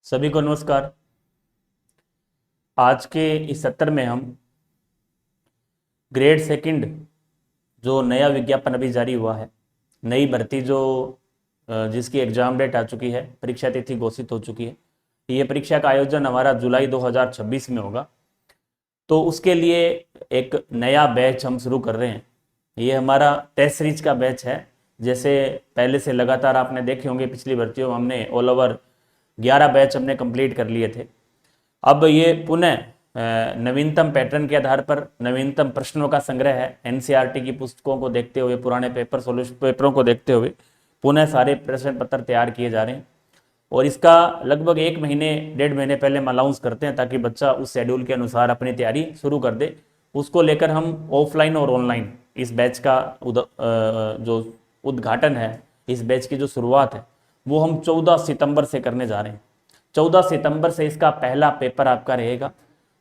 सभी को नमस्कार। आज के इस सत्र में हम ग्रेड सेकंड जो नया विज्ञापन अभी जारी हुआ है, नई भर्ती जो जिसकी एग्जाम डेट आ चुकी है, परीक्षा तिथि घोषित हो चुकी है। ये परीक्षा का आयोजन हमारा जुलाई 2026 में होगा। तो उसके लिए एक नया बैच हम शुरू कर रहे हैं। ये हमारा टेस्ट सीरीज का बैच है। जैसे पहले से लगातार आपने देखे होंगे, पिछली भर्तियों में हमने ऑल ओवर 11 बैच हमने कंप्लीट कर लिए थे। अब ये पुनः नवीनतम पैटर्न के आधार पर नवीनतम प्रश्नों का संग्रह है। एनसीईआरटी की पुस्तकों को देखते हुए, पुराने पेपरों को देखते हुए पुनः सारे प्रश्न पत्र तैयार किए जा रहे हैं। और इसका लगभग 1 महीने 1.5 महीने पहले हम अनाउंस करते हैं, ताकि बच्चा उस शेड्यूल के अनुसार अपनी तैयारी शुरू कर दे। उसको लेकर हम ऑफलाइन और ऑनलाइन इस बैच का जो उद्घाटन है, इस बैच की जो शुरुआत है, वो हम 14 सितंबर से करने जा रहे हैं। 14 सितंबर से इसका पहला पेपर आपका रहेगा।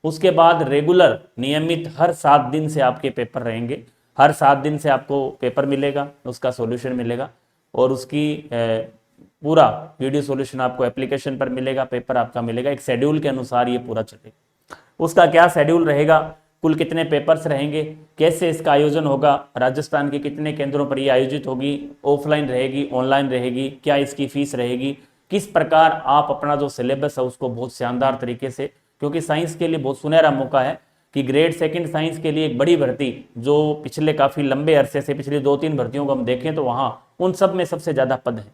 उसके बाद रेगुलर नियमित हर 7 दिन से आपके पेपर रहेंगे। हर 7 दिन से आपको पेपर मिलेगा, उसका सॉल्यूशन मिलेगा और उसकी पूरा वीडियो सॉल्यूशन आपको एप्लीकेशन पर मिलेगा, पेपर आपका मिलेगा। एक शेड्यूल के अनुसार ये पूरा चलेगा। उसका क्या शेड्यूल रहेगा, कुल कितने पेपर्स रहेंगे, कैसे इसका आयोजन होगा, राजस्थान के कितने केंद्रों पर ये आयोजित होगी, ऑफलाइन रहेगी, ऑनलाइन रहेगी, क्या इसकी फीस रहेगी, किस प्रकार आप अपना जो सिलेबस है उसको बहुत शानदार तरीके से, क्योंकि साइंस के लिए बहुत सुनहरा मौका है कि ग्रेड सेकंड साइंस के लिए एक बड़ी भर्ती जो पिछले काफ़ी लंबे अरसे से पिछली 2-3 भर्तियों को हम देखें तो वहाँ उन सब में सबसे ज़्यादा पद है।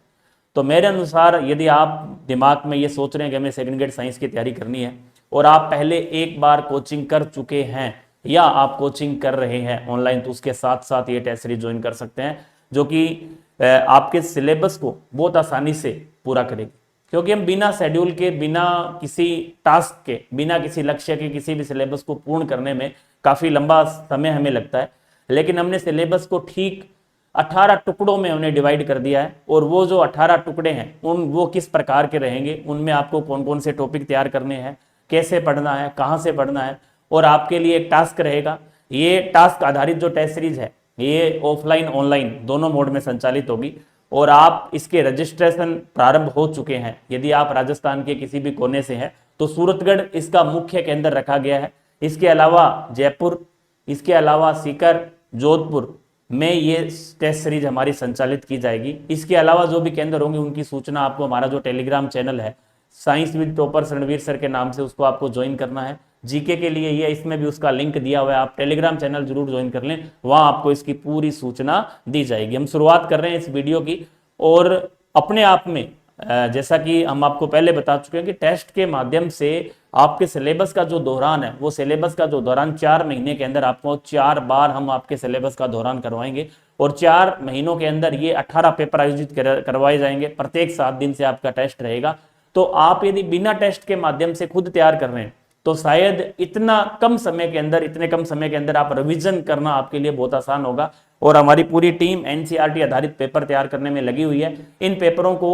तो मेरे अनुसार यदि आप दिमाग में ये सोच रहे हैं कि हमें सेकंड ग्रेड साइंस की तैयारी करनी है और आप पहले एक बार कोचिंग कर चुके हैं या आप कोचिंग कर रहे हैं ऑनलाइन, तो उसके साथ साथ ये टेस्ट सीरीज ज्वाइन कर सकते हैं, जो कि आपके सिलेबस को बहुत आसानी से पूरा करेगी। क्योंकि हम बिना शेड्यूल के, बिना किसी टास्क के, बिना किसी लक्ष्य के किसी भी सिलेबस को पूर्ण करने में काफ़ी लंबा समय हमें लगता है। लेकिन हमने सिलेबस को ठीक 18 टुकड़ों में उन्हें डिवाइड कर दिया है। और वो जो 18 टुकड़े हैं वो किस प्रकार के रहेंगे, उनमें आपको कौन कौन से टॉपिक तैयार करने हैं, कैसे पढ़ना है, कहाँ से पढ़ना है, और आपके लिए एक टास्क रहेगा। ये टास्क आधारित जो टेस्ट सीरीज है ये ऑफलाइन ऑनलाइन दोनों मोड में संचालित होगी। और आप इसके रजिस्ट्रेशन प्रारंभ हो चुके हैं। यदि आप राजस्थान के किसी भी कोने से हैं तो सूरतगढ़ इसका मुख्य केंद्र रखा गया है। इसके अलावा जयपुर, इसके अलावा सीकर, जोधपुर में ये टेस्ट सीरीज हमारी संचालित की जाएगी। इसके अलावा जो भी केंद्र होंगे उनकी सूचना आपको हमारा जो टेलीग्राम चैनल है science with toppers Ranveer sir के नाम से, उसको आपको ज्वाइन करना है। जीके के लिए ये इसमें भी उसका लिंक दिया हुआ है, आप टेलीग्राम चैनल जरूर ज्वाइन कर लें, वहां आपको इसकी पूरी सूचना दी जाएगी। हम शुरुआत कर रहे हैं इस वीडियो की। और अपने आप में जैसा कि हम आपको पहले बता चुके हैं कि टेस्ट के माध्यम से आपके सिलेबस का जो दोहरान है, वो सिलेबस का जो दोहरान 4 महीने के अंदर आपको 4 बार हम आपके सिलेबस का दोहरान करवाएंगे। और 4 महीनों के अंदर ये 18 पेपर आयोजित करवाए जाएंगे। प्रत्येक 7 दिन से आपका टेस्ट रहेगा। तो आप यदि बिना टेस्ट के माध्यम से खुद तैयार कर रहे हैं तो शायद इतने कम समय के अंदर आप रिवीजन करना आपके लिए बहुत आसान होगा। और हमारी पूरी टीम एनसीईआरटी आधारित पेपर तैयार करने में लगी हुई है। इन पेपरों को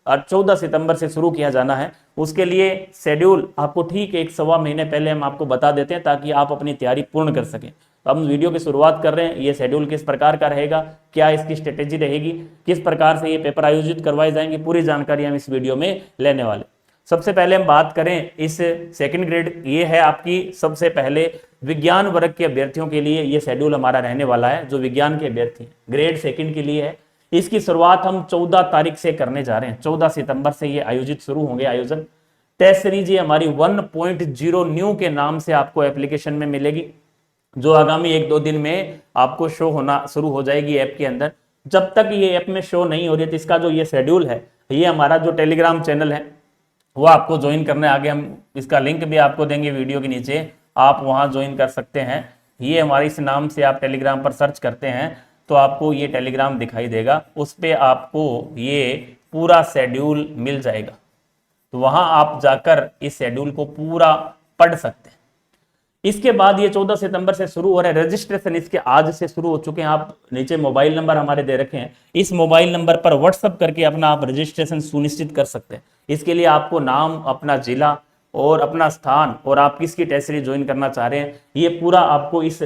14 सितंबर से शुरू किया जाना है। उसके लिए शेड्यूल आपको ठीक 1-1.25 महीने पहले हम आपको बता देते हैं, ताकि आप अपनी तैयारी पूर्ण कर सकें। तो हम वीडियो की शुरुआत कर रहे हैं। ये शेड्यूल किस प्रकार का रहेगा, क्या इसकी स्ट्रेटेजी रहेगी, किस प्रकार से ये पेपर आयोजित करवाए जाएंगे, पूरी जानकारी हम इस वीडियो में लेने वाले। सबसे पहले हम बात करें इस सेकंड ग्रेड, ये है आपकी सबसे पहले विज्ञान वर्ग के अभ्यर्थियों के लिए ये शेड्यूल हमारा रहने वाला है। जो विज्ञान के अभ्यर्थी ग्रेड सेकंड के लिए है, इसकी शुरुआत हम 14 तारीख से करने जा रहे हैं। 14 सितंबर से ये आयोजित शुरू होंगे आयोजन। टेस्ट सीरीज ये हमारी 1.0 न्यू के नाम से आपको एप्लीकेशन में मिलेगी, जो आगामी 1-2 दिन में आपको शो होना शुरू हो जाएगी ऐप के अंदर। जब तक ये ऐप में शो नहीं हो रही तो इसका जो ये शेड्यूल है, ये हमारा जो टेलीग्राम चैनल है वो आपको ज्वाइन करने, आगे हम इसका लिंक भी आपको देंगे वीडियो के नीचे, आप वहां ज्वाइन कर सकते हैं। ये हमारे इस नाम से आप टेलीग्राम पर सर्च करते हैं तो आपको ये टेलीग्राम दिखाई देगा, उस पर आपको ये पूरा शेड्यूल मिल जाएगा। तो वहां आप जाकर इस शेड्यूल को पूरा पढ़ सकते हैं। इसके बाद ये 14 सितंबर से शुरू हो रहा है। रजिस्ट्रेशन इसके आज से शुरू हो चुके हैं। आप नीचे मोबाइल नंबर हमारे दे रखे हैं, इस मोबाइल नंबर पर व्हाट्सअप करके अपना आप रजिस्ट्रेशन सुनिश्चित कर सकते हैं। इसके लिए आपको नाम, अपना जिला और अपना स्थान और आप किसकी टेस्ट सीरीज ज्वाइन करना चाह रहे हैं, ये पूरा आपको इस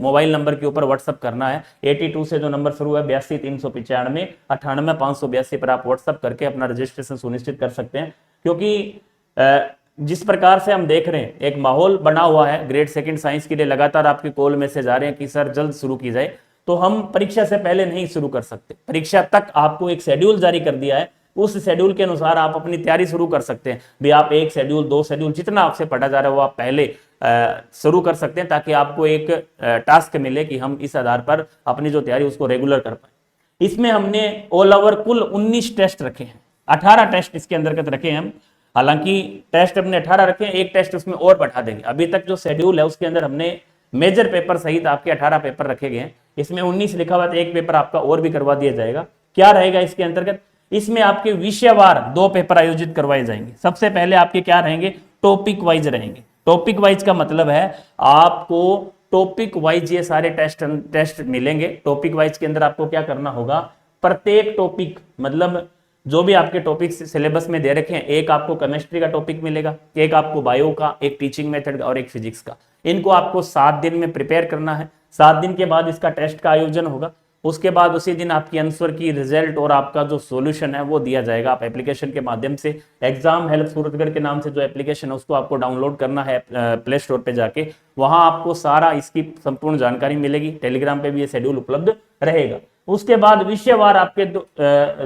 मोबाइल नंबर के ऊपर व्हाट्सअप करना है। 82 से जो नंबर शुरू है 82 395 98 582 पर आप व्हाट्सअप करके अपना रजिस्ट्रेशन सुनिश्चित कर सकते हैं। क्योंकि जिस प्रकार से हम देख रहे हैं एक माहौल बना हुआ है ग्रेड सेकंड साइंस के लिए, लगातार आपके कॉल मैसेज आ रहे हैं कि सर जल्द शुरू की जाए, तो हम परीक्षा से पहले नहीं शुरू कर सकते। परीक्षा तक आपको एक शेड्यूल जारी कर दिया है, उस शेड्यूल के अनुसार आप अपनी तैयारी शुरू कर सकते हैं। भी आप एक शेड्यूल, दो शेड्यूल, जितना आपसे पढ़ा जा रहा है वो आप पहले शुरू कर सकते हैं, ताकि आपको एक टास्क मिले कि हम इस आधार पर अपनी जो तैयारी उसको रेगुलर कर पाए। इसमें हमने ऑल ओवर कुल 19 टेस्ट रखे हैं, 18 टेस्ट इसके अंतर्गत रखे हैं हम। हालांकि टेस्ट हमने 18 रखे हैं, एक टेस्ट उसमें और बढ़ा देंगे। अभी तक जो शेड्यूल है उसके अंदर हमने मेजर पेपर सहित आपके 18 पेपर रखे गए हैं। इसमें 19 लिखा हुआ, एक पेपर आपका और भी करवा दिया जाएगा। क्या रहेगा इसके अंतर्गत? इसमें आपके विषयवार 2 पेपर आयोजित करवाए जाएंगे। सबसे पहले आपके क्या रहेंगे? टॉपिक वाइज रहेंगे। टॉपिक वाइज का मतलब है आपको टॉपिक वाइज ये सारे टेस्ट मिलेंगे। टॉपिक वाइज के अंदर आपको क्या करना होगा? प्रत्येक टॉपिक, मतलब जो भी आपके टॉपिक सिलेबस में दे रखे हैं, एक आपको केमिस्ट्री का टॉपिक मिलेगा, एक आपको बायो का, एक टीचिंग मेथड और एक फिजिक्स का। इनको आपको 7 दिन में प्रिपेयर करना है। 7 दिन के बाद इसका टेस्ट का आयोजन होगा। उसके बाद उसी दिन आपकी आंसर की रिजल्ट और आपका जो सॉल्यूशन है वो दिया जाएगा। आप एप्लीकेशन के माध्यम से, एग्जाम हेल्प सूरतगढ़ के नाम से जो एप्लीकेशन है उसको आपको डाउनलोड करना है प्ले स्टोर पे जाके। वहां आपको सारा इसकी संपूर्ण जानकारी मिलेगी। टेलीग्राम पे भी ये शेड्यूल उपलब्ध रहेगा। उसके बाद विषयवार आपके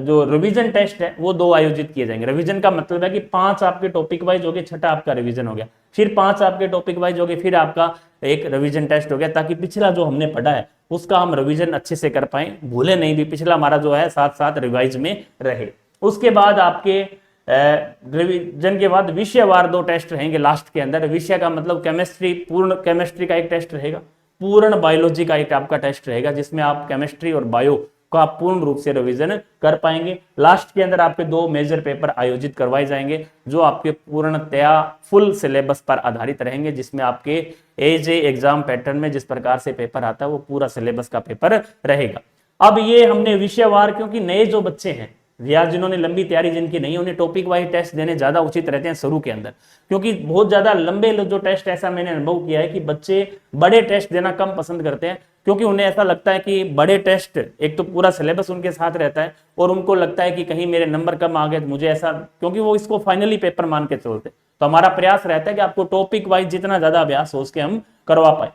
जो रिवीजन टेस्ट है वो 2 आयोजित किए जाएंगे। रिवीजन का मतलब है कि 5 आपके टॉपिक वाइज हो गए, छठा आपका रिवीजन हो गया, फिर 5 आपके टॉपिक वाइज हो गए, फिर आपका एक रिवीजन टेस्ट हो गया, ताकि पिछला जो हमने पढ़ा है उसका हम रिवीजन अच्छे से कर पाए, भूले नहीं भी, पिछला हमारा जो है साथ साथ रिवाइज में रहे। उसके बाद आपके रिवीजन के बाद विषयवार 2 टेस्ट रहेंगे लास्ट के अंदर। विषय का मतलब केमिस्ट्री, पूर्ण केमिस्ट्री का एक टेस्ट रहेगा, पूर्ण बायोलॉजी का एक आपका टेस्ट रहेगा, जिसमें आप केमिस्ट्री और बायो का पूर्ण रूप से रिवीजन कर पाएंगे। लास्ट के अंदर आपके 2 मेजर पेपर आयोजित करवाए जाएंगे, जो आपके पूर्णतया फुल सिलेबस पर आधारित रहेंगे, जिसमें आपके एज एग्जाम पैटर्न में जिस प्रकार से पेपर आता है वो पूरा सिलेबस का पेपर रहेगा। अब ये हमने विषयवार, क्योंकि नए जो बच्चे हैं या जिन्होंने लंबी तैयारी जिनकी नहीं, उन्हें टॉपिक वाइज टेस्ट देने ज्यादा उचित रहते हैं शुरू के अंदर, क्योंकि बहुत ज्यादा लंबे जो टेस्ट, ऐसा मैंने अनुभव किया है कि बच्चे बड़े टेस्ट देना कम पसंद करते हैं, क्योंकि उन्हें ऐसा लगता है कि बड़े टेस्ट, एक तो पूरा सिलेबस उनके साथ रहता है और उनको लगता है कि कहीं मेरे नंबर कम आ गए तो मुझे ऐसा, क्योंकि वो इसको फाइनली पेपर मान के चलते। तो हमारा प्रयास रहता है कि आपको टॉपिक वाइज जितना ज्यादा अभ्यास हो उसके हम करवा पाए।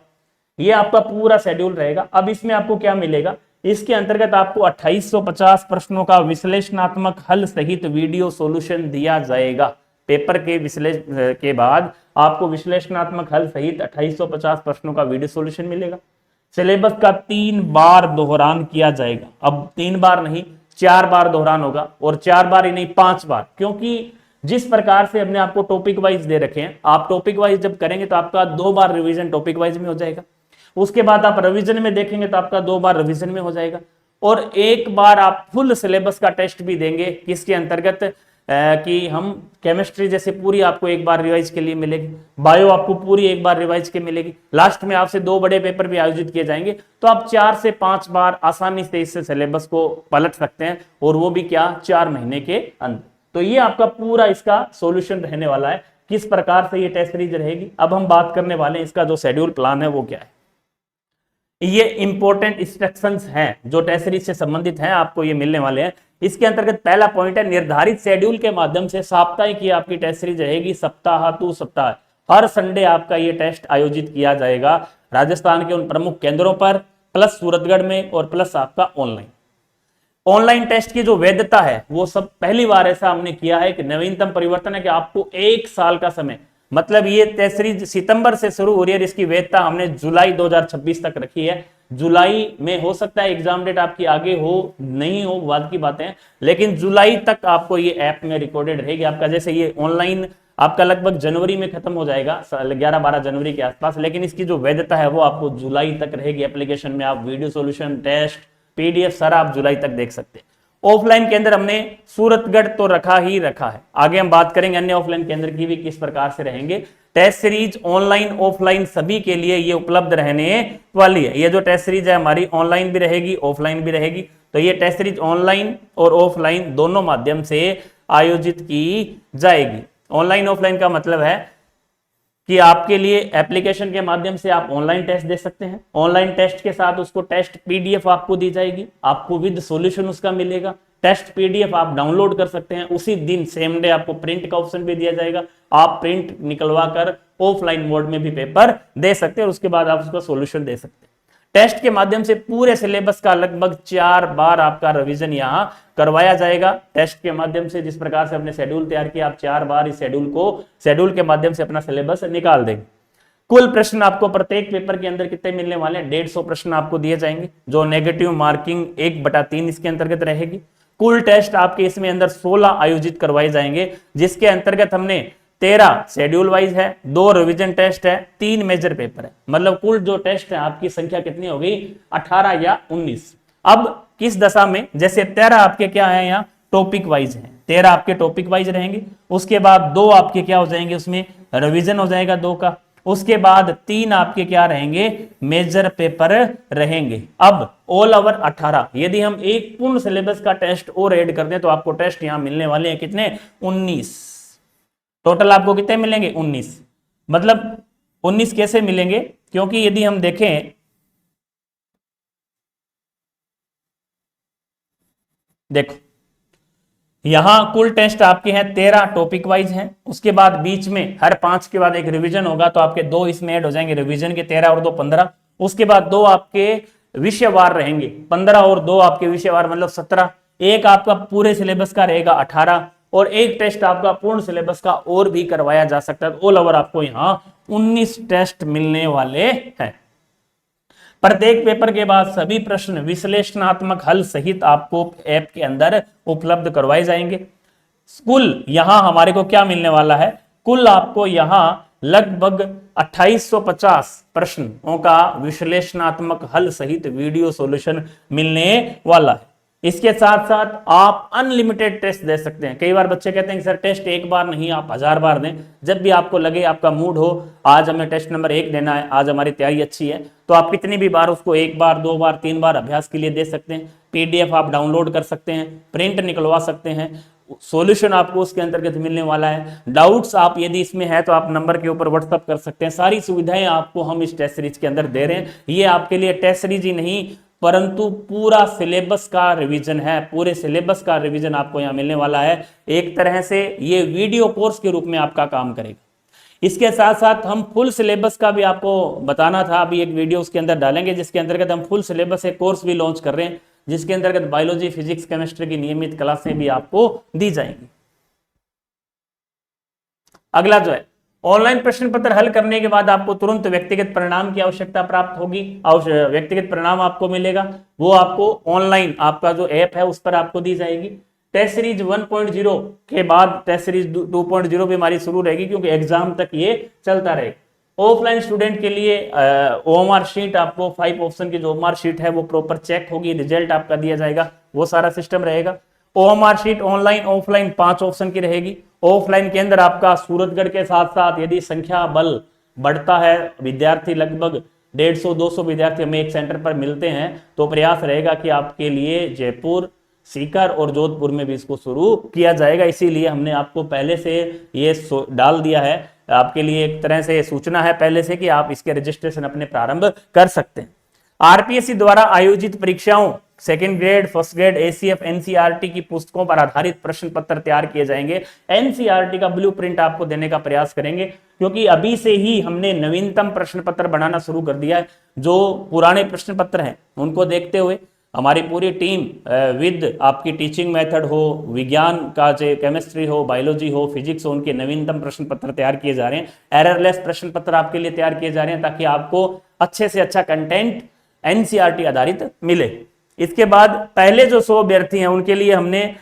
ये आपका पूरा शेड्यूल रहेगा। अब इसमें आपको क्या मिलेगा? इसके अंतर्गत आपको 2850 प्रश्नों का विश्लेषणात्मक हल सहित वीडियो सॉल्यूशन दिया जाएगा। पेपर के विश्लेषण के बाद आपको विश्लेषणात्मक हल सहित 2850 प्रश्नों का वीडियो सॉल्यूशन मिलेगा। सिलेबस का 3 बार दोहरान किया जाएगा। अब 3 बार नहीं, 4 बार दोहरान होगा, और 4 बार ही नहीं 5 बार, क्योंकि जिस प्रकार से हमने आपको टॉपिक वाइज दे रखे हैं, आप टॉपिक वाइज जब करेंगे तो आपका 2 बार रिवीजन टॉपिक वाइज में हो जाएगा। उसके बाद आप रिवीजन में देखेंगे तो आपका 2 बार रिवीजन में हो जाएगा, और 1 बार आप फुल सिलेबस का टेस्ट भी देंगे। किसके अंतर्गत? कि हम केमिस्ट्री जैसे पूरी आपको 1 बार रिवाइज के लिए मिलेगी, बायो आपको पूरी 1 बार रिवाइज के मिलेगी। लास्ट में आपसे 2 बड़े पेपर भी आयोजित किए जाएंगे, तो आप 4 से 5 बार आसानी से इस सिलेबस को पलट सकते हैं, और वो भी क्या? 4 महीने के अंदर। तो ये आपका पूरा इसका सॉल्यूशन रहने वाला है, किस प्रकार से ये टेस्ट सीरीज रहेगी। अब हम बात करने वाले हैं इसका जो शेड्यूल प्लान है वो क्या है। ये इंपॉर्टेंट इंस्ट्रक्शंस हैं जो टेस्ट सीरीज से संबंधित हैं, आपको ये मिलने वाले हैं। इसके अंतर्गत पहला पॉइंट है, निर्धारित शेड्यूल के माध्यम से साप्ताहिक की आपकी टेस्ट सीरीज रहेगी। सप्ताह टू सप्ताह, हर संडे आपका ये टेस्ट आयोजित किया जाएगा राजस्थान के उन प्रमुख केंद्रों पर, प्लस सूरतगढ़ में, और प्लस आपका ऑनलाइन। ऑनलाइन टेस्ट की जो वैधता है वो सब पहली बार ऐसा हमने किया है कि नवीनतम परिवर्तन है कि आपको 1 साल का समय, मतलब ये टेस्ट सीरीज सितंबर से शुरू हो रही है, इसकी वैधता हमने जुलाई 2026 तक रखी है। जुलाई में हो सकता है एग्जाम डेट आपकी आगे हो नहीं हो, बाद की बातें हैं, लेकिन जुलाई तक आपको ये ऐप में रिकॉर्डेड रहेगी आपका। जैसे ये ऑनलाइन आपका लगभग जनवरी में खत्म हो जाएगा, 11-12 जनवरी के आसपास, लेकिन इसकी जो वैधता है वो आपको जुलाई तक रहेगी। एप्लीकेशन में आप वीडियो सॉल्यूशन, टेस्ट, पीडीएफ सारा आप जुलाई तक देख सकते हैं। ऑफलाइन केंद्र हमने सूरतगढ़ तो रखा ही रखा है, आगे हम बात करेंगे अन्य ऑफलाइन केंद्र की भी किस प्रकार से रहेंगे। टेस्ट सीरीज ऑनलाइन ऑफलाइन सभी के लिए ये उपलब्ध रहने वाली है। ये जो टेस्ट सीरीज है हमारी ऑनलाइन भी रहेगी, ऑफलाइन भी रहेगी। तो ये टेस्ट सीरीज ऑनलाइन और ऑफलाइन दोनों माध्यम से आयोजित की जाएगी। ऑनलाइन ऑफलाइन का मतलब है कि आपके लिए एप्लीकेशन के माध्यम से आप ऑनलाइन टेस्ट दे सकते हैं। ऑनलाइन टेस्ट के साथ उसको टेस्ट पीडीएफ आपको दी जाएगी, आपको विद सॉल्यूशन उसका मिलेगा। टेस्ट पीडीएफ आप डाउनलोड कर सकते हैं, उसी दिन सेम डे आपको प्रिंट का ऑप्शन भी दिया जाएगा, आप प्रिंट निकलवा कर ऑफलाइन मोड में भी पेपर दे सकते हैं और उसके बाद आप उसका सॉल्यूशन दे सकते हैं। टेस्ट के माध्यम से पूरे सिलेबस का लगभग 4 बार आपका रिवीजन यहां करवाया जाएगा। टेस्ट के माध्यम से जिस प्रकार से अपने शेड्यूल तैयार किया, आप 4 बार इस शेड्यूल के माध्यम से अपना सिलेबस निकाल देंगे। कुल प्रश्न आपको प्रत्येक पेपर के अंदर कितने मिलने वाले हैं? 150 प्रश्न आपको दिए जाएंगे, जो नेगेटिव मार्किंग 1/3 इसके अंतर्गत रहेगी। कुल टेस्ट आपके इसमें अंदर 16 आयोजित करवाए जाएंगे, जिसके अंतर्गत हमने 13 शेड्यूल वाइज है, 2 रिवीजन टेस्ट है, 3 मेजर पेपर है। मतलब कुल जो टेस्ट है आपकी संख्या कितनी होगी? 18 या 19। अब किस दशा में? जैसे 13 आपके क्या है यहाँ टॉपिक वाइज है, 13 आपके टॉपिक वाइज रहेंगे। उसके बाद 2 आपके क्या हो जाएंगे, उसमें रिवीजन हो जाएगा 2 का। उसके बाद 3 आपके क्या रहेंगे? मेजर पेपर रहेंगे। अब ऑल ओवर 18। यदि हम एक पूर्ण सिलेबस का टेस्ट और ऐड कर दें तो आपको टेस्ट यहां मिलने वाले हैं कितने? 19। टोटल आपको कितने मिलेंगे? 19। मतलब 19 कैसे मिलेंगे? क्योंकि यदि हम देखें, देखो यहां कुल टेस्ट आपके हैं 13 टॉपिक वाइज हैं। उसके बाद बीच में हर 5 के बाद एक रिवीजन होगा, तो आपके 2 इसमें ऐड हो जाएंगे, रिवीजन के 13 और 2 15। उसके बाद 2 आपके विषयवार रहेंगे, 15 और 2 आपके विषयवार, मतलब 17। एक आपका पूरे सिलेबस का रहेगा 18 और एक टेस्ट आपका पूर्ण सिलेबस का और भी करवाया जा सकता है। ऑल ओवर आपको यहां 19 टेस्ट मिलने वाले हैं। प्रत्येक पेपर के बाद सभी प्रश्न विश्लेषणात्मक हल सहित आपको ऐप के अंदर उपलब्ध करवाए जाएंगे। कुल यहां हमारे को क्या मिलने वाला है? कुल आपको यहां लगभग 2850 प्रश्नों का विश्लेषणात्मक हल सहित वीडियो सॉल्यूशन मिलने वाला है। इसके साथ साथ आप अनलिमिटेड टेस्ट दे सकते हैं। कई बार बच्चे कहते हैं कि सर टेस्ट एक बार नहीं, आप 1000 बार दें। जब भी आपको लगे, आपका मूड हो, आज हमें टेस्ट नंबर 1 देना है, आज हमारी तैयारी अच्छी है, तो आप कितनी भी बार उसको 1 बार 2 बार 3 बार अभ्यास के लिए दे सकते हैं। पीडीएफ आप डाउनलोड कर सकते हैं, प्रिंट निकलवा सकते हैं, सॉल्यूशन आपको उसके अंतर्गत मिलने वाला है। डाउट्स आप यदि इसमें है तो आप नंबर के ऊपर व्हाट्सअप कर सकते हैं। सारी सुविधाएं आपको हम इस टेस्ट सीरीज के अंदर दे रहे हैं। ये आपके लिए टेस्ट सीरीज ही नहीं परंतु पूरा सिलेबस का रिवीजन है। पूरे सिलेबस का रिवीजन आपको यहां मिलने वाला है। एक तरह से ये वीडियो कोर्स के रूप में आपका काम करेगा। इसके साथ साथ हम फुल सिलेबस का भी आपको बताना था, अभी एक वीडियो उसके अंदर डालेंगे जिसके अंतर्गत हम फुल सिलेबस एक कोर्स भी लॉन्च कर रहे हैं, जिसके अंतर्गत बायोलॉजी, फिजिक्स, केमिस्ट्री की नियमित क्लासें भी आपको दी जाएंगी। अगला जो है, ऑनलाइन प्रश्न पत्र हल करने के बाद आपको तुरंत व्यक्तिगत परिणाम की आवश्यकता प्राप्त होगी। व्यक्तिगत परिणाम आपको मिलेगा, वो आपको ऑनलाइन आपका जो ऐप है उस पर आपको दी जाएगी। टेस्ट सीरीज 1.0 के बाद टेस्ट सीरीज 2.0 भी हमारी शुरू रहेगी, क्योंकि एग्जाम तक ये चलता रहेगा। ऑफलाइन स्टूडेंट के लिए ओएमआर शीट, आपको 5 ऑप्शन की जो ओएमआर शीट है वो प्रॉपर चेक होगी, रिजल्ट आपका दिया जाएगा, वो सारा सिस्टम रहेगा। OMR sheet online offline 5 option की रहेगी। ऑफलाइन के अंदर आपका सूरतगढ़ के साथ साथ यदि संख्या बल बढ़ता है, विद्यार्थी लगभग 150-200 विद्यार्थी हमें एक सेंटर पर मिलते हैं, तो प्रयास रहेगा कि आपके लिए जयपुर, सीकर और जोधपुर में भी इसको शुरू किया जाएगा। इसीलिए हमने आपको पहले से ये डाल दिया है, आपके लिए एक तरह से सूचना है पहले से कि आप इसके रजिस्ट्रेशन अपने प्रारंभ कर सकते हैं। आरपीएससी द्वारा आयोजित परीक्षाओं second grade, first grade, ACF, NCERT की पुस्तकों पर आधारित प्रश्न पत्र तैयार किए जाएंगे। एनसीईआरटी का ब्लूप्रिंट आपको देने का प्रयास करेंगे, क्योंकि अभी से ही हमने नवीनतम प्रश्न पत्र बनाना शुरू कर दिया है। जो पुराने प्रश्न पत्र हैं उनको देखते हुए हमारी पूरी टीम विद आपकी टीचिंग मेथड हो, विज्ञान का जो केमिस्ट्री हो, बायोलॉजी हो, फिजिक्स हो, उनके नवीनतम प्रश्न पत्र तैयार किए जा रहे हैं। एररलेस प्रश्न पत्र आपके लिए तैयार किए जा रहे हैं, ताकि आपको अच्छे से अच्छा कंटेंट एनसीईआरटी आधारित मिले। इसके बाद पहले जो 100 अभ्यर्थी हैं उनके लिए हमने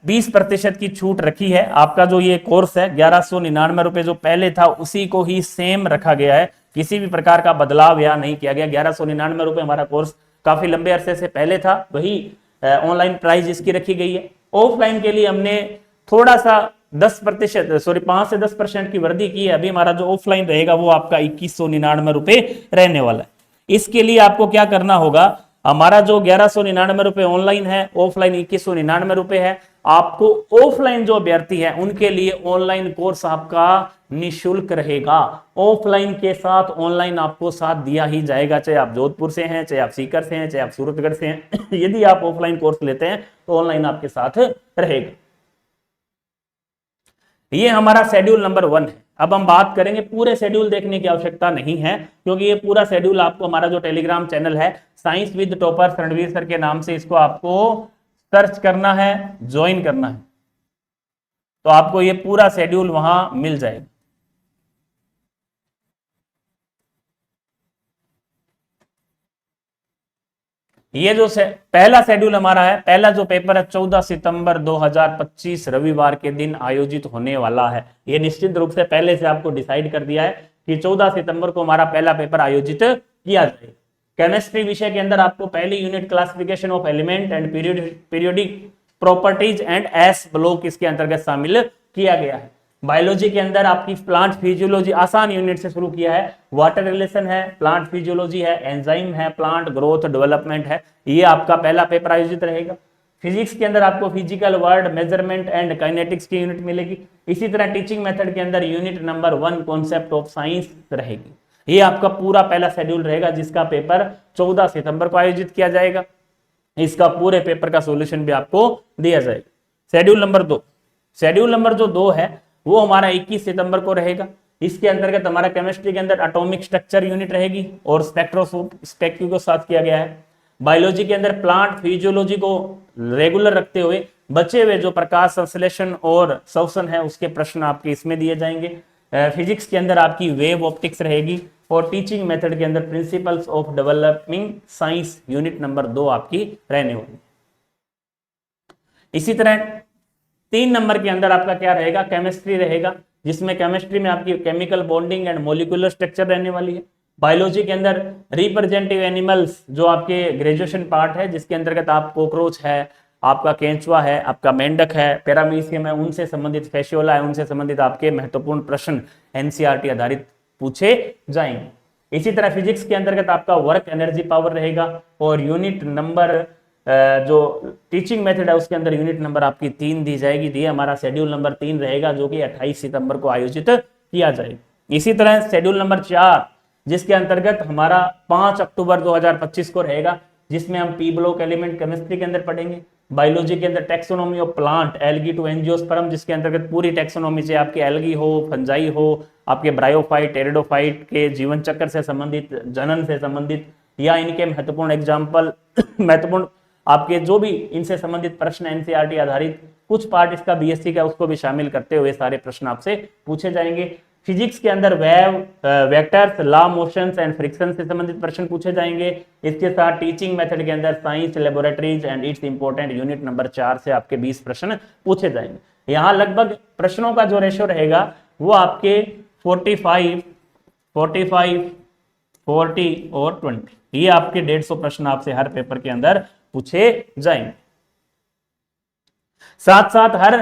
20% की छूट रखी है। आपका जो ये कोर्स है 1199 रुपए जो पहले था उसी को ही सेम रखा गया है, किसी भी प्रकार का बदलाव यहाँ नहीं किया गया। 1199 रुपए हमारा कोर्स काफी लंबे अरसे से पहले था, वही ऑनलाइन प्राइस इसकी रखी गई है। ऑफलाइन के लिए हमने थोड़ा सा 5 से 10% की वृद्धि की है। अभी हमारा जो ऑफलाइन रहेगा वो आपका 2199 रुपए रहने वाला है। इसके लिए आपको क्या करना होगा, हमारा जो 1199 रुपये ऑनलाइन है, ऑफलाइन 2199 रुपये है। आपको ऑफलाइन जो अभ्यर्थी है उनके लिए ऑनलाइन कोर्स आपका निःशुल्क रहेगा। ऑफलाइन के साथ ऑनलाइन आपको साथ दिया ही जाएगा, चाहे आप जोधपुर से हैं, चाहे आप सीकर से हैं, चाहे आप सूरतगढ़ से हैं। यदि आप ऑफलाइन कोर्स लेते हैं तो ऑनलाइन आपके साथ रहेगा। ये हमारा शेड्यूल नंबर 1 है। अब हम बात करेंगे, पूरे शेड्यूल देखने की आवश्यकता नहीं है क्योंकि ये पूरा शेड्यूल आपको हमारा जो टेलीग्राम चैनल है science with topper Ranveer sir के नाम से, इसको आपको सर्च करना है, ज्वाइन करना है, तो आपको ये पूरा शेड्यूल वहां मिल जाएगा। ये जो पहला शेड्यूल हमारा है, पहला जो पेपर है 14 सितंबर 2025 रविवार के दिन आयोजित होने वाला है। ये निश्चित रूप से पहले से आपको डिसाइड कर दिया है कि 14 सितंबर को हमारा पहला पेपर आयोजित किया जाएगा। केमिस्ट्री विषय के अंदर आपको पहली unit classification of element and periodic properties and S block इसके अंतर्गत शामिल किया गया है। बायोलॉजी के अंदर आपकी प्लांट फिजियोलॉजी आसान यूनिट से शुरू किया है, वाटर रिलेशन है, प्लांट फिजियोलॉजी है, एंजाइम है, प्लांट ग्रोथ डेवलपमेंट है, ये आपका पहला पेपर आयोजित रहेगा। फिजिक्स के अंदर आपको physical word measurement and kinetics की यूनिट मिलेगी। इसी तरह टीचिंग मेथड के अंदर unit number 1 concept of science रहेगी। ये आपका पूरा पहला शेड्यूल रहेगा जिसका पेपर 14 सितंबर को आयोजित किया जाएगा। इसका पूरे पेपर का सॉल्यूशन भी आपको दिया जाएगा। शेड्यूल नंबर 2, शेड्यूल नंबर जो 2 है वो हमारा 21 सितंबर को रहेगा। इसके अंतर्गत हमारा केमिस्ट्री के अंदर एटॉमिक स्ट्रक्चर यूनिट रहेगी और स्पेक्ट्रोस्कोपी को साथ किया गया है। बायोलॉजी के अंदर प्लांट फिजियोलॉजी को रेगुलर रखते हुए बचे हुए जो प्रकाश संश्लेषण और श्वसन है उसके प्रश्न आपके इसमें दिए जाएंगे। फिजिक्स के अंदर आपकी वेव ऑप्टिक्स रहेगी और टीचिंग मेथड के अंदर principles of developing science unit number 2 आपकी रहने वाली। इसी तरह 3 नंबर के अंदर आपका क्या रहेगा, केमिस्ट्री रहेगा, जिसमें केमिस्ट्री में आपकी chemical bonding and molecular structure रहने वाली है। बायोलॉजी के अंदर रिप्रेजेंटेटिव एनिमल्स जो आपके ग्रेजुएशन पार्ट है जिसके अंतर्गत आप कॉकरोच है, आपका केंचुआ है, आपका मेंढक है, पैरामीशियम है, उनसे संबंधित फैसियोला है, उनसे संबंधित आपके महत्वपूर्ण प्रश्न एनसीईआरटी आधारित पूछे जाएंगे। इसी तरह फिजिक्स के अंतर्गत आपका वर्क एनर्जी पावर रहेगा और यूनिट नंबर जो टीचिंग मेथड है उसके अंदर यूनिट नंबर आपकी 3 दी जाएगी। ये हमारा शेड्यूल नंबर 3 रहेगा जो कि 28 सितंबर को आयोजित किया जाएगा। इसी तरह शेड्यूल नंबर 4 जिसके अंतर्गत हमारा 5 अक्टूबर 2025 को रहेगा, जिसमें हम पी ब्लॉक एलिमेंट केमिस्ट्री के अंदर पढ़ेंगे। बायोलॉजी के अंदर taxonomy of plant algae to angiosperm, जिसके अंतर्गत पूरी टैक्सोनॉमी से आपके एल्गी हो, फंजाई हो, आपके ब्रायोफाइट टेरिडोफाइट के जीवन चक्र से संबंधित, जनन से संबंधित या इनके महत्वपूर्ण एग्जाम्पल महत्वपूर्ण आपके जो भी इनसे संबंधित प्रश्न एनसीईआरटी आधारित कुछ पार्ट इसका बीएससी का उसको भी शामिल करते हुए सारे प्रश्न आपसे पूछे जाएंगे। फिजिक्स के अंदर vectors, law motions and friction से संबंधित प्रश्न पूछे जाएंगे। इसके साथ टीचिंग मेथड के अंदर science laboratories and it's important unit number 4 से आपके 20 प्रश्न पूछे जाएंगे। यहाँ लगभग प्रश्नों का जो रेशो रहेगा वो आपके 45, 40 और 20, ये आपके 150 प्रश्न आपसे हर पेपर के अंदर पूछे जाएंगे। साथ साथ हर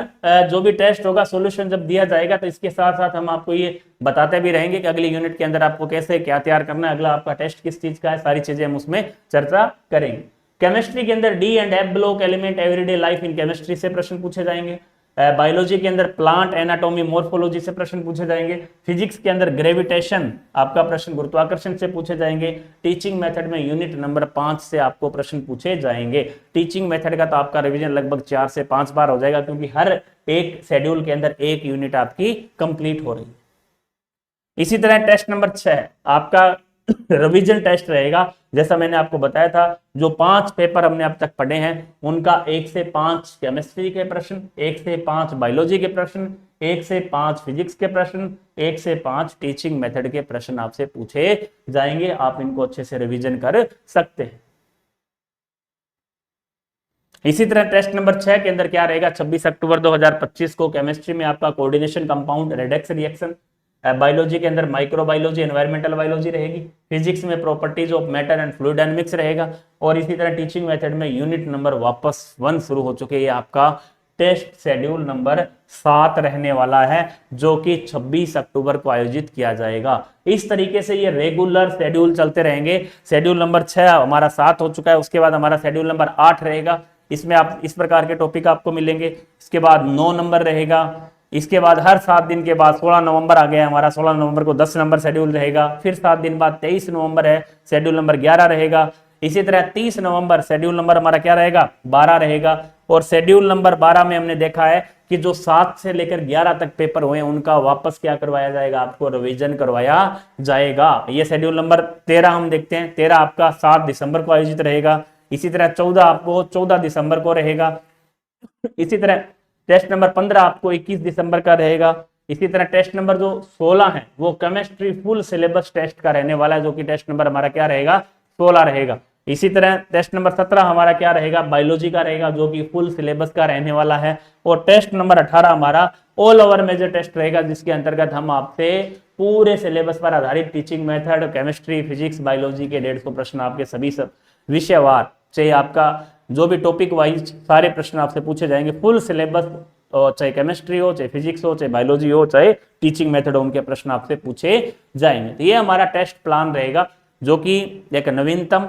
जो भी टेस्ट होगा सॉल्यूशन जब दिया जाएगा तो इसके साथ साथ हम आपको ये बताते भी रहेंगे कि अगली यूनिट के अंदर आपको कैसे क्या तैयार करना है, अगला आपका टेस्ट किस चीज का है, सारी चीजें हम उसमें चर्चा करेंगे। केमिस्ट्री के अंदर D and F block element everyday life in chemistry से प्रश्न पूछे जाएंगे। बायोलॉजी के अंदर प्लांट एनाटॉमी मॉर्फोलॉजी से प्रश्न पूछे जाएंगे। फिजिक्स के अंदर ग्रेविटेशन आपका प्रश्न गुरुत्वाकर्षण से पूछे जाएंगे। टीचिंग मेथड में यूनिट नंबर 5 से आपको प्रश्न पूछे जाएंगे। टीचिंग मेथड का तो आपका रिवीजन लगभग 4 से 5 बार हो जाएगा क्योंकि हर एक शेड्यूल के अंदर एक यूनिट आपकी कंप्लीट हो रही है। इसी तरह टेस्ट नंबर 6 आपका रिवीजन टेस्ट रहेगा। जैसा मैंने आपको बताया था, जो 5 पेपर हमने अब तक पढ़े हैं उनका 1 से 5 केमिस्ट्री के प्रश्न, 1 से 5 बायोलॉजी के प्रश्न, 1 से 5 फिजिक्स के प्रश्न, 1 से 5 टीचिंग मेथड के प्रश्न आपसे पूछे जाएंगे। आप इनको अच्छे से रिवीजन कर सकते हैं। इसी तरह टेस्ट नंबर 6 के अंदर क्या रहेगा, 26 अक्टूबर 2025 को केमिस्ट्री में आपका coordination compound Redux reaction, biology के अंदर माइक्रोबायोलॉजी एनवायरमेंटल बायोलॉजी रहेगी। फिजिक्स में properties of matter and fluid dynamics रहेगा। और इसी तरह टीचिंग मेथड में यूनिट नंबर वापस 1 शुरू हो चुके हैं, आपका टेस्ट शेड्यूल नंबर 7 रहने वाला है, जो कि 26 अक्टूबर को आयोजित किया जाएगा। इस तरीके से ये रेगुलर शेड्यूल चलते रहेंगे। शेड्यूल नंबर 6 हमारा 7 हो चुका है, उसके बाद हमारा शेड्यूल नंबर 8 रहेगा, इसमें आप इस प्रकार के टॉपिक आपको मिलेंगे। इसके बाद 9 नंबर रहेगा, इसके बाद हर 7 दिन के बाद 16 नवंबर आ गया हमारा, 16 नवंबर को 10 नंबर शेड्यूल रहेगा। फिर 7 दिन बाद 23 नवंबर है, शेड्यूल नंबर 11 रहेगा। इसी तरह 30 नवंबर शेड्यूल नंबर हमारा क्या रहेगा, 12 रहेगा। और शेड्यूल नंबर 12 में हमने देखा है कि जो 7 से लेकर 11 तक पेपर हुए उनका वापस क्या करवाया जाएगा, आपको रिवीजन करवाया जाएगा। ये शेड्यूल नंबर 13 हम देखते हैं, 13 आपका 7 दिसंबर को आयोजित रहेगा। इसी तरह 14 आपको 14 दिसंबर को रहेगा। इसी तरह टेस्ट नंबर 15 आपको 21 दिसंबर का रहेगा। इसी तरह टेस्ट नंबर जो 16 है वो केमिस्ट्री फुल सिलेबस टेस्ट का रहने वाला है, जो कि टेस्ट नंबर हमारा क्या रहेगा, 16 रहेगा। इसी तरह टेस्ट नंबर 17 हमारा क्या रहेगा, बायोलॉजी का रहेगा, जो कि फुल सिलेबस का रहने वाला है। और टेस्ट नंबर 18 हमारा ऑल ओवर मेजर टेस्ट रहेगा, जिसके अंतर्गत हम आपसे पूरे सिलेबस पर आधारित teaching method, chemistry, physics, biology के 150 प्रश्न आपके सभी सब विषयवार, चाहे आपका जो भी टॉपिक वाइज सारे प्रश्न आपसे पूछे जाएंगे। फुल सिलेबस, चाहे केमिस्ट्री हो, चाहे फिजिक्स हो, चाहे बायोलॉजी हो, चाहे टीचिंग मेथड हो, उनके प्रश्न आपसे पूछे जाएंगे। तो ये हमारा टेस्ट प्लान रहेगा, जो कि एक नवीनतम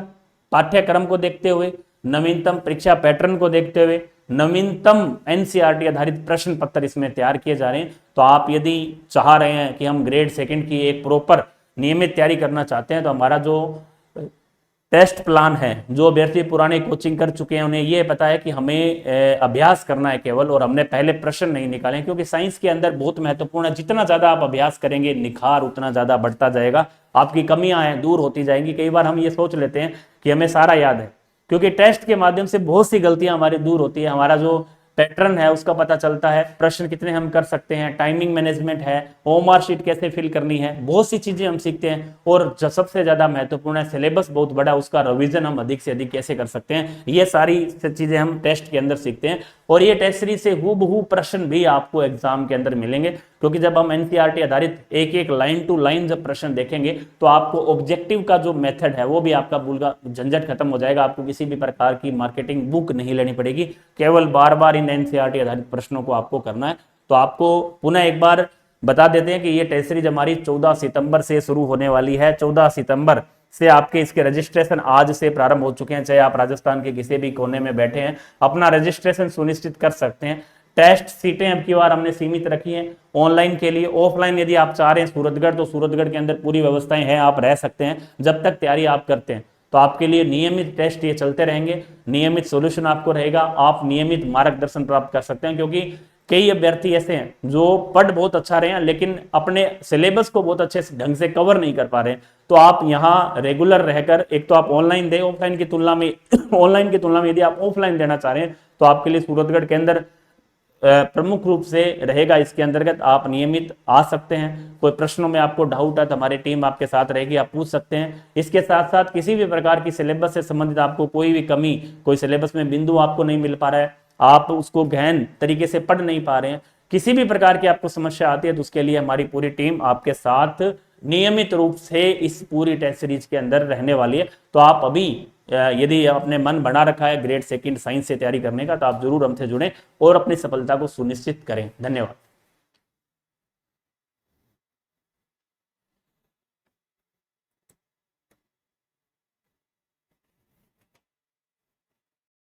पाठ्यक्रम को देखते हुए, नवीनतम परीक्षा पैटर्न को देखते हुए, नवीनतम एनसीईआरटी आधारित प्रश्न पत्र इसमें तैयार किए जा रहे हैं। तो आप यदि चाह रहे हैं कि हम ग्रेड 2 की एक प्रॉपर नियमित तैयारी करना चाहते हैं, तो हमारा जो टेस्ट प्लान है, जो अभ्यर्थी पुराने कोचिंग कर चुके हैं उन्हें ये पता है कि हमें अभ्यास करना है केवल, और हमने पहले प्रश्न नहीं निकाले, क्योंकि साइंस के अंदर बहुत महत्वपूर्ण है। जितना ज्यादा आप अभ्यास करेंगे निखार उतना ज्यादा बढ़ता जाएगा, आपकी कमियां हैं दूर होती जाएंगी। कई बार हम ये सोच लेते हैं कि हमें सारा याद है, क्योंकि टेस्ट के माध्यम से बहुत सी गलतियां हमारी दूर होती है। हमारा जो पैटर्न है उसका पता चलता है, प्रश्न कितने हम कर सकते हैं, टाइमिंग मैनेजमेंट है, ओएमआर शीट कैसे फिल करनी है, बहुत सी चीजें हम सीखते हैं। और जो सबसे ज्यादा महत्वपूर्ण है, सिलेबस बहुत बड़ा, उसका रिवीजन हम अधिक से अधिक कैसे कर सकते हैं, ये सारी चीजें हम टेस्ट के अंदर सीखते हैं। और ये टेस्ट सीरीज से हूबहू प्रश्न भी आपको एग्जाम के अंदर मिलेंगे, क्योंकि जब हम एनसीईआरटी आधारित एक एक लाइन टू लाइन जब प्रश्न देखेंगे तो आपको ऑब्जेक्टिव का जो मेथड है वो भी आपका पूरा झंझट खत्म हो जाएगा। आपको किसी भी प्रकार की मार्केटिंग बुक नहीं लेनी पड़ेगी, केवल बार बार इन एनसीईआरटी आधारित प्रश्नों को आपको करना है। तो आपको पुनः एक बार बता देते हैं कि ये टेस्ट सीरीज हमारी 14 सितंबर से शुरू होने वाली है। 14 सितंबर से आपके इसके रजिस्ट्रेशन आज से प्रारंभ हो चुके हैं। चाहे आप राजस्थान के किसी भी कोने में बैठे हैं, अपना रजिस्ट्रेशन सुनिश्चित कर सकते हैं। टेस्ट सीटें अब की बार हमने सीमित रखी हैं ऑनलाइन के लिए। ऑफलाइन यदि आप चाह रहे हैं सूरतगढ़, तो सूरतगढ़ के अंदर पूरी व्यवस्थाएं हैं, आप रह सकते हैं जब तक तैयारी आप करते हैं। तो आपके लिए नियमित टेस्ट ये चलते रहेंगे, नियमित सॉल्यूशन आपको रहेगा, आप नियमित मार्गदर्शन प्राप्त कर सकते हैं। क्योंकि कई अभ्यर्थी ऐसे हैं जो पढ़ बहुत अच्छा रहे हैं लेकिन अपने सिलेबस को बहुत अच्छे ढंग से कवर नहीं कर पा रहे हैं। तो आप यहाँ रेगुलर रहकर एक तो आप ऑनलाइन दें, ऑफलाइन की तुलना में ऑनलाइन की तुलना में यदि आप ऑफलाइन देना चाह रहे हैं तो आपके लिए सूरतगढ़ के अंदर प्रमुख रूप से रहेगा। इसके अंतर्गत आप नियमित आ सकते हैं। कोई प्रश्नों में आपको डाउट है तो हमारी टीम आपके साथ रहेगी, आप पूछ सकते हैं। इसके साथ साथ किसी भी प्रकार की सिलेबस से संबंधित आपको कोई भी कमी, कोई सिलेबस में बिंदु आपको नहीं मिल पा रहा है, आप उसको गहन तरीके से पढ़ नहीं पा रहे हैं, किसी भी प्रकार की आपको समस्या आती है, तो उसके लिए हमारी पूरी टीम आपके साथ नियमित रूप से इस पूरी टेस्ट सीरीज के अंदर रहने वाली है। तो आप अभी यदि आपने मन बना रखा है ग्रेड 2 साइंस से तैयारी करने का, तो आप जरूर हमसे जुड़ें और अपनी सफलता को सुनिश्चित करें। धन्यवाद।